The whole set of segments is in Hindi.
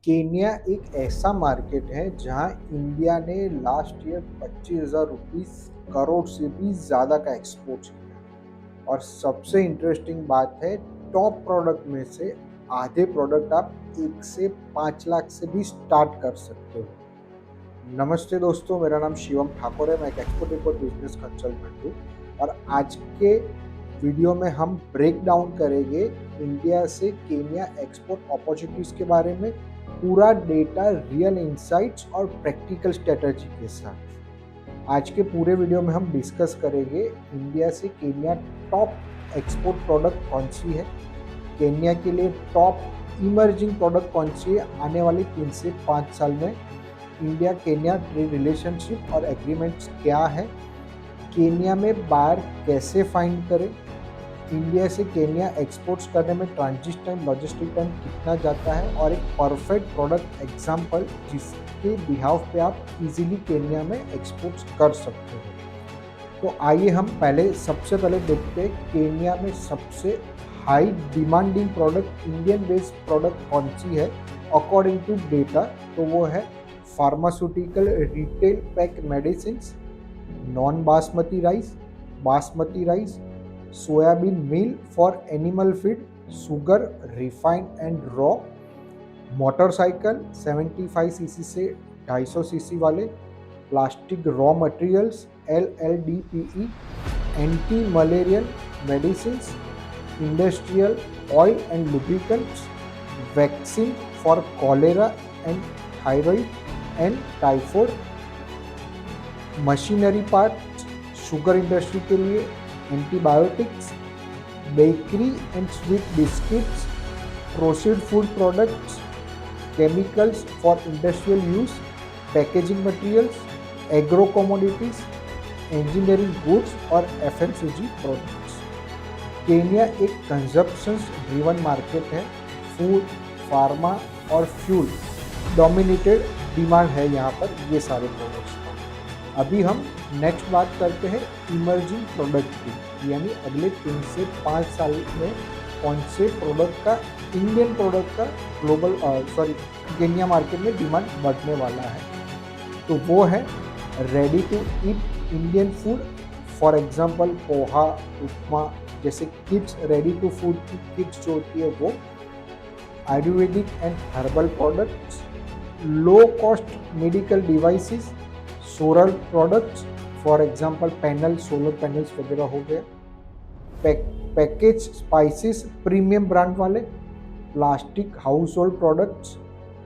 केन्या एक ऐसा मार्केट है जहां इंडिया ने लास्ट ईयर 25,000 रुपीस करोड़ से भी ज़्यादा का एक्सपोर्ट किया। और सबसे इंटरेस्टिंग बात है, टॉप प्रोडक्ट में से आधे प्रोडक्ट आप 1 से 5 लाख से भी स्टार्ट कर सकते हो। नमस्ते दोस्तों, मेरा नाम शिवम ठाकुर है। मैं एक एक्सपोर्ट इंपोर्ट बिजनेस कंसल्टेंट हूँ और आज के वीडियो में हम ब्रेक डाउन करेंगे इंडिया से केन्या एक्सपोर्ट अपॉर्चुनिटीज के बारे में, पूरा डेटा, रियल इंसाइट्स और प्रैक्टिकल स्ट्रेटजी के साथ। आज के पूरे वीडियो में हम डिस्कस करेंगे इंडिया से केन्या टॉप एक्सपोर्ट प्रोडक्ट कौन सी है, केन्या के लिए टॉप इमर्जिंग प्रोडक्ट कौन सी है, आने वाले 3 से 5 साल में इंडिया केन्या ट्रेड रिलेशनशिप और एग्रीमेंट्स क्या है, केन्या में बायर कैसे फाइंड करें, इंडिया से केन्या एक्सपोर्ट्स करने में ट्रांजिट टाइम, लॉजिस्टिक टाइम कितना जाता है, और एक परफेक्ट प्रोडक्ट एग्जांपल जिसके बिहाफ पे आप इजीली केन्या में एक्सपोर्ट्स कर सकते हो। तो आइए हम सबसे पहले देखते हैं केन्या में सबसे high demanding product, Indian based product कौन सी है अकॉर्डिंग टू डेटा। तो वो है pharmaceutical retail pack medicine, non basmati rice, soybean meal for animal feed, sugar refined and raw, motorcycle 75 CC से 250 सीसी वाले, plastic raw materials LLDPE, anti malarial medicine, industrial oil and lubricants, vaccine for cholera and thyroid and typhoid, machinery parts sugar industry के लिए, antibiotics, bakery and sweet biscuits, processed food products, chemicals for industrial use, packaging materials, agro commodities, engineering goods और FMCG प्रोडक्ट्स। केन्या एक कंजप्शन ड्रिवन मार्केट है। फूड, फार्मा और फ्यूल डोमिनेटेड डिमांड है यहाँ पर ये सारे प्रोडक्ट्स का। अभी हम नेक्स्ट बात करते हैं इमर्जिंग प्रोडक्ट की, यानी अगले 3 से 5 साल में कौन से प्रोडक्ट का, इंडियन प्रोडक्ट का केन्या मार्केट में डिमांड बढ़ने वाला है। तो वो है ready to eat Indian food, for example poha, upma, जैसे किड्स रेडी टू फूड की किट्स जो होती है वो, Ayurvedic and herbal products, low cost medical devices, solar products, for example panel, solar panels वगैरह हो गया, पैकेज स्पाइसेस प्रीमियम ब्रांड वाले, plastic household products,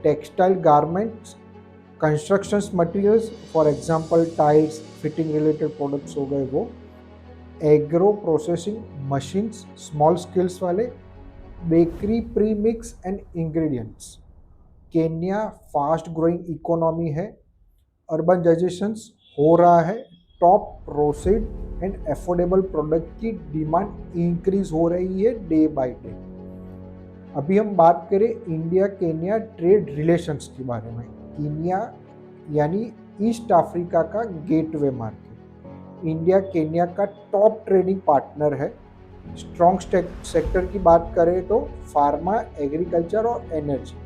textile garments, construction materials, for example tiles, fitting related products हो गए वो, agro processing machines small scales वाले, bakery pre mix and ingredients. Kenya fast growing economy है, अर्बनाइजेशन हो रहा है, top processed and affordable product की डिमांड इंक्रीज हो रही है डे बाय डे। अभी हम बात करें इंडिया केन्या ट्रेड रिलेशंस के बारे में। केन्या यानी ईस्ट अफ्रीका का गेटवे मार्केट, इंडिया केन्या का टॉप ट्रेडिंग पार्टनर है। स्ट्रॉन्ग सेक्टर की बात करें तो फार्मा, एग्रीकल्चर और एनर्जी।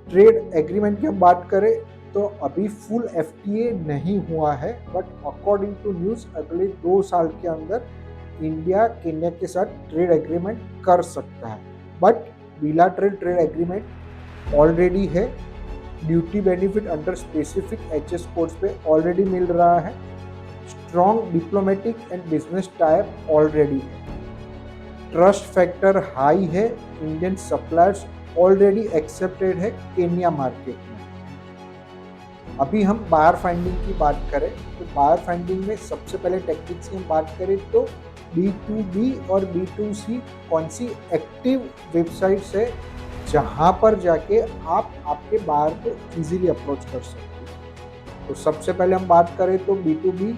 ट्रेड एग्रीमेंट की हम बात करें तो अभी फुल FTA नहीं हुआ है, बट अकॉर्डिंग टू न्यूज़ अगले 2 साल के अंदर इंडिया केन्या के साथ ट्रेड एग्रीमेंट कर सकता है। बट बिलैटरल ट्रेड एग्रीमेंट ऑलरेडी है, duty benefit under specific HS codes पे ऑलरेडी मिल रहा है, strong diplomatic and business type already है, ट्रस्ट फैक्टर हाई है, इंडियन सप्लायर्स ऑलरेडी एक्सेप्टेड है केन्या मार्केट में। अभी हम बायर फाइंडिंग की बात करें तो बायर फाइंडिंग में सबसे पहले टेक्निक्स की हम बात करें तो B2B और B2C कौन सी एक्टिव वेबसाइट्स है जहां पर जाके आप आपके बायर को इजीली अप्रोच कर सकते हो। तो सबसे पहले हम बात करें तो B2B,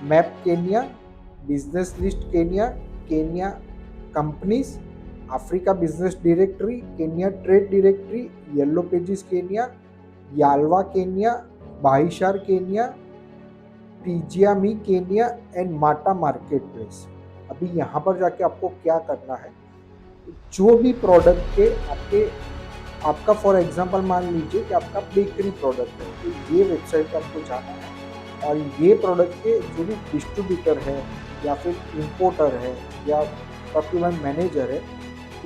map Kenya, business list Kenya, Kenya companies, Africa business directory, Kenya trade directory, yellow pages Kenya, Yalwa Kenya, बाहिशार केन्या, टीजियामी केन्या एंड माटा मार्केट प्लेस। अभी यहाँ पर जाके आपको क्या करना है, जो भी प्रोडक्ट के आपके आपका फॉर एग्जांपल मान लीजिए कि आपका बेकरी प्रोडक्ट है, तो ये वेबसाइट पे आपको जाना है और ये प्रोडक्ट के जो भी डिस्ट्रीब्यूटर है या फिर इम्पोर्टर है या प्रोक्योरमेंट मैनेजर है,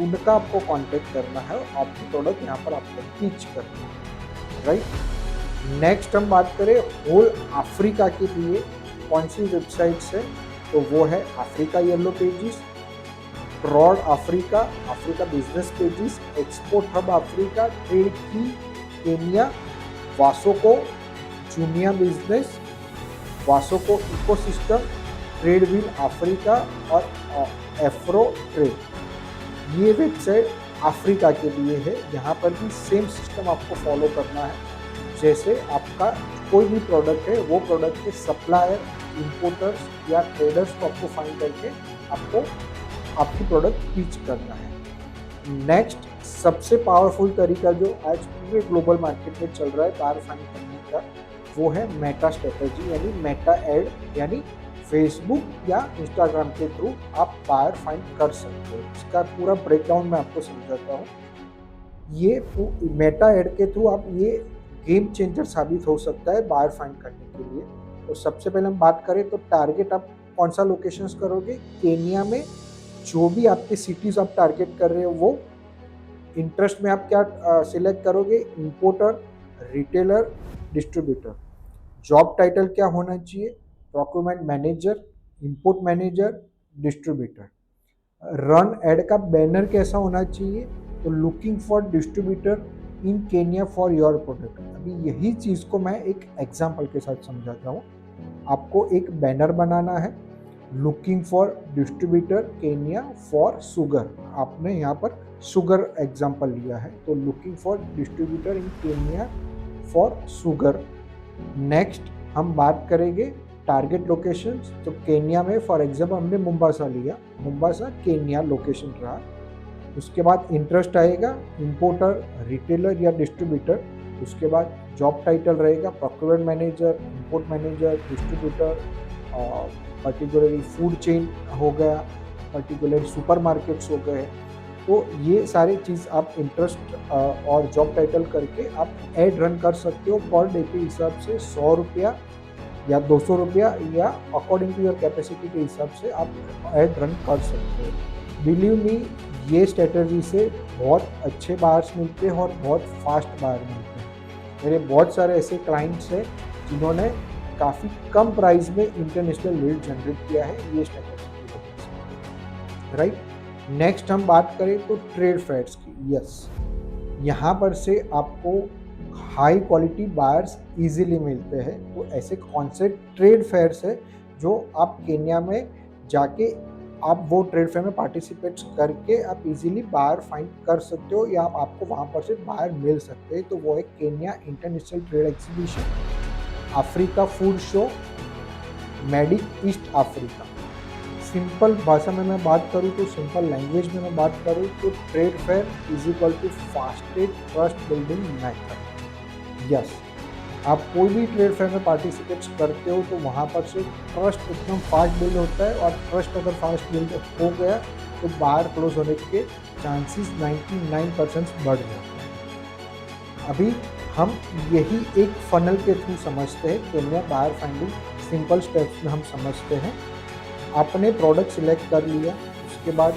उनका आपको कांटेक्ट करना है और आपकी प्रोडक्ट यहाँ पर आपको पिच करना है, राइट। नेक्स्ट हम बात करें होल अफ्रीका के लिए कौन सी वेबसाइट्स है, तो वो है Africa yellow pages, broad Africa, Africa business pages, export hub Africa, trade की, केनिया, वासोको, जूनिया business, Wasoko ecosystem, trade wheel Africa और एफ्रो ट्रेड। ये वेबसाइट अफ्रीका के लिए है। यहाँ पर भी सेम सिस्टम आपको फॉलो करना है, जैसे आपका कोई भी प्रोडक्ट है वो प्रोडक्ट के सप्लायर, इंपोर्टर्स या ट्रेडर्स को आपको फाइंड करके आपको आपकी प्रोडक्ट पिच करना है। नेक्स्ट सबसे पावरफुल तरीका जो आज पूरे ग्लोबल मार्केट में चल रहा है बायर फाइंड करने का, वो है मेटा स्ट्रेटेजी यानी मेटा एड, यानी फेसबुक या इंस्टाग्राम के थ्रू आप बायर फाइंड कर सकते हो। इसका पूरा ब्रेकडाउन मैं आपको समझाता हूँ। ये मेटा एड के थ्रू आप ये गेम चेंजर साबित हो सकता है बायर फाइंड करने के लिए। तो सबसे पहले हम बात करें तो टारगेट आप कौन सा लोकेशंस करोगे, केनिया में जो भी आपके सिटीज आप टारगेट कर रहे हो वो इंटरेस्ट में आप क्या सिलेक्ट करोगे, importer, retailer, distributor. Job title क्या होना चाहिए, procurement manager, import manager, distributor. Run ad का बैनर कैसा होना चाहिए, तो looking for distributor in Kenya for your product. अभी यही चीज़ को मैं एक एग्जांपल के साथ समझाता हूँ। आपको एक बैनर बनाना है, looking for distributor Kenya for sugar. आपने यहाँ पर शुगर एग्जांपल लिया है, तो looking for distributor in Kenya for sugar. Next हम बात करेंगे टारगेट लोकेशंस। तो केनिया में फॉर एग्जांपल हमने मुंबासा लिया, मुंबासा केनिया लोकेशन रहा। उसके बाद इंटरेस्ट आएगा इंपोर्टर, रिटेलर या डिस्ट्रीब्यूटर। उसके बाद जॉब टाइटल रहेगा procurement manager, import manager, distributor, particularly food chain हो गया, पर्टिकुलर सुपरमार्केट्स हो गए। तो ये सारी चीज़ आप इंटरेस्ट और जॉब टाइटल करके आप ऐड रन कर सकते हो। पर डे के हिसाब से 100 रुपया या 200 रुपया या अकॉर्डिंग टू योर कैपेसिटी के हिसाब से आप ऐड रन कर सकते हो। बिलीव मी, ये स्ट्रेटजी से बहुत अच्छे बायर्स मिलते हैं और बहुत फास्ट बायर मिलते हैं। मेरे बहुत सारे ऐसे क्लाइंट्स हैं जिन्होंने काफ़ी कम प्राइस में इंटरनेशनल लीड जनरेट किया है ये स्ट्रेटजी की वजह से, राइट। नेक्स्ट हम बात करें तो ट्रेड फेयर्स की। यस, यहाँ पर से आपको हाई क्वालिटी बायर्स इजीली मिलते हैं। तो ऐसे कौन से ट्रेड फेयर्स है जो आप केन्या में जाके आप वो ट्रेड फेयर में पार्टिसिपेट करके आप इजीली बायर फाइंड कर सकते हो या आपको वहाँ पर से बायर मिल सकते हैं। तो वो है Kenya international trade exhibition, Africa food show, medic east Africa. Simple भाषा में मैं बात करूँ तो सिंपल लैंग्वेज में मैं बात करूँ तो trade fair is equal to fastest trust building method. Yes, आप कोई भी ट्रेड फेयर में पार्टिसिपेट करते हो तो वहाँ पर से ट्रस्ट एकदम फास्ट बिल्ड होता है और ट्रस्ट अगर फास्ट बिल्ड हो गया तो बाहर क्लोज होने के चांसेस 99% बढ़ जाते हैं। अभी हम यही एक फनल के थ्रू समझते हैं, Kenya buyer finding simple steps में हम समझते हैं। आपने प्रोडक्ट सिलेक्ट कर लिया, उसके बाद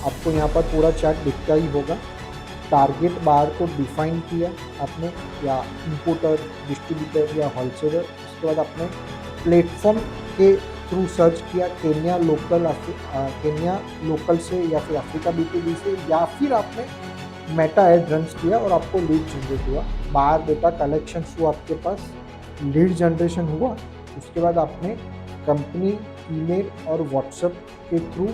आपको यहाँ पर पूरा चार्ट दिखता ही होगा। टारगेट बायर को डिफाइन किया आपने, या इंपोर्टर, डिस्ट्रीब्यूटर या होलसेलर। उसके बाद आपने प्लेटफॉर्म के थ्रू सर्च किया केन्या लोकल से या फिर अफ्रीका B2B से, या फिर आपने मेटा एड रन किया और आपको लीड जनरेट हुआ, बायर डेटा कलेक्शन हुआ, आपके पास लीड जनरेशन हुआ। उसके बाद आपने कंपनी ईमेल और व्हाट्सएप के थ्रू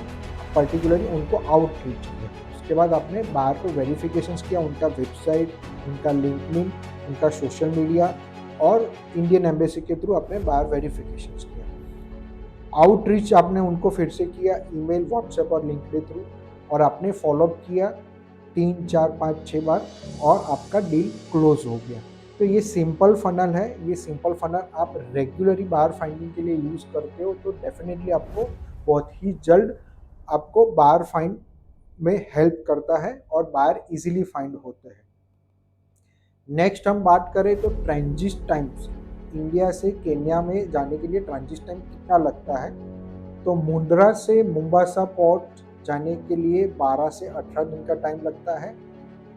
पर्टिकुलरली उनको आउटरीच किया। उसके बाद आपने बायर को वेरिफिकेशंस किया, उनका वेबसाइट, उनका लिंक्डइन, उनका सोशल मीडिया और इंडियन एम्बेसी के थ्रू आपने बायर वेरिफिकेशंस किया। आउटरीच आपने उनको फिर से किया ईमेल, व्हाट्सएप और लिंक्डइन थ्रू, और आपने फॉलोअप किया 3, 4, 5, 6 बार और आपका डील क्लोज हो गया। तो ये सिंपल फनल है। ये सिंपल फनल आप रेगुलरली बायर फाइंडिंग के लिए यूज़ करते हो तो डेफिनेटली आपको बहुत ही जल्द आपको बायर फाइंड में हेल्प करता है और बायर इजीली फाइंड होते हैं। नेक्स्ट हम बात करें तो ट्रांजिट टाइम्स, इंडिया से केन्या में जाने के लिए ट्रांजिट टाइम कितना लगता है। तो मुंद्रा से मुंबासा पोर्ट जाने के लिए 12 से 18 दिन का टाइम लगता है।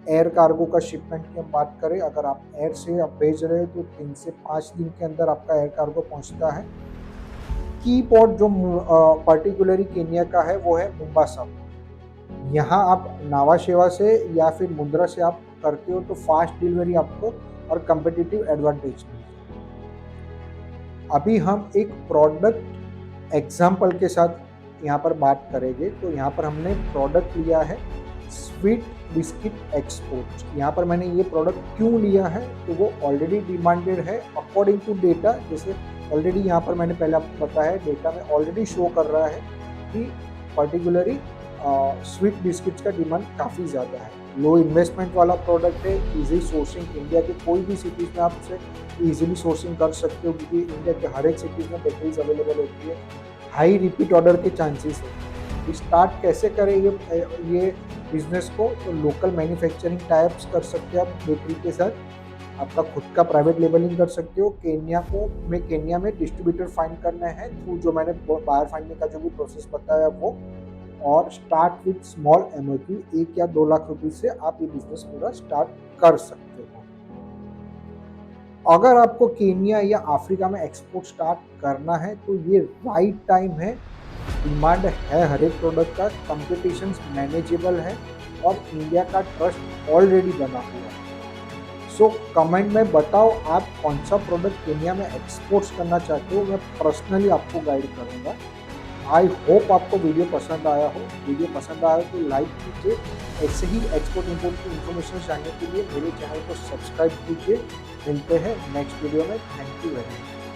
एयर कार्गो का शिपमेंट की हम बात करें, अगर आप एयर से आप भेज रहे हो तो 3 से 5 दिन के अंदर आपका एयर कार्गो पहुंचता है। की पोर्ट जो पर्टिकुलरली केन्या का है वो है मुंबासा। यहाँ आप नावा शेवा से या फिर मुंद्रा से आप करते हो तो फास्ट डिलीवरी आपको और कंपेटिटिव एडवांटेज मिलता है। अभी हम एक प्रोडक्ट एग्जाम्पल के साथ यहाँ पर बात करेंगे। तो यहाँ पर हमने प्रोडक्ट लिया है स्वीट बिस्किट एक्सपोर्ट। यहाँ पर मैंने ये प्रोडक्ट क्यों लिया है, तो वो ऑलरेडी डिमांडेड है अकॉर्डिंग टू डेटा। जैसे ऑलरेडी यहाँ पर मैंने पहले आपको बताया, डेटा में ऑलरेडी शो कर रहा है कि पर्टिकुलरली स्वीट बिस्किट्स का डिमांड काफ़ी ज़्यादा है। लो इन्वेस्टमेंट वाला प्रोडक्ट है, इजी सोर्सिंग, इंडिया के कोई भी सिटीज़ में आप उसे ईजिली सोर्सिंग कर सकते हो क्योंकि इंडिया के हर एक सिटीज़ में बेकरीज अवेलेबल होती है। हाई रिपीट ऑर्डर के चांसेस है। स्टार्ट कैसे करें ये बिजनेस को, तो लोकल मैन्युफैक्चरिंग टाइप्स कर सकते हो आप बेकरी के साथ। आपका खुद का प्राइवेट लेबलिंग कर सकते हो। केन्या में डिस्ट्रीब्यूटर फाइंड करना है थ्रू जो मैंने बायर फाइंडिंग का जो भी प्रोसेस बताया वो। और स्टार्ट विथ स्मॉल एमओक्यू, 1 या 2 लाख रुपए से आप ये बिजनेस पूरा स्टार्ट कर सकते हो। अगर आपको केन्या या अफ्रीका में एक्सपोर्ट स्टार्ट करना है तो ये राइट टाइम है। डिमांड है हर एक प्रोडक्ट का, कंपटीशन मैनेजेबल है और इंडिया का ट्रस्ट ऑलरेडी बना हुआ है। सो कमेंट में बताओ आप कौन सा प्रोडक्ट केन्या में एक्सपोर्ट्स करना चाहते हो, मैं पर्सनली आपको गाइड करूँगा। आई होप आपको वीडियो पसंद आया हो। वीडियो पसंद आया तो लाइक कीजिए। ऐसे ही एक्सपोर्ट इंपोर्ट की इन्फॉर्मेशन जानने के लिए मेरे चैनल को सब्सक्राइब कीजिए। मिलते हैं नेक्स्ट वीडियो में। Thank you very much.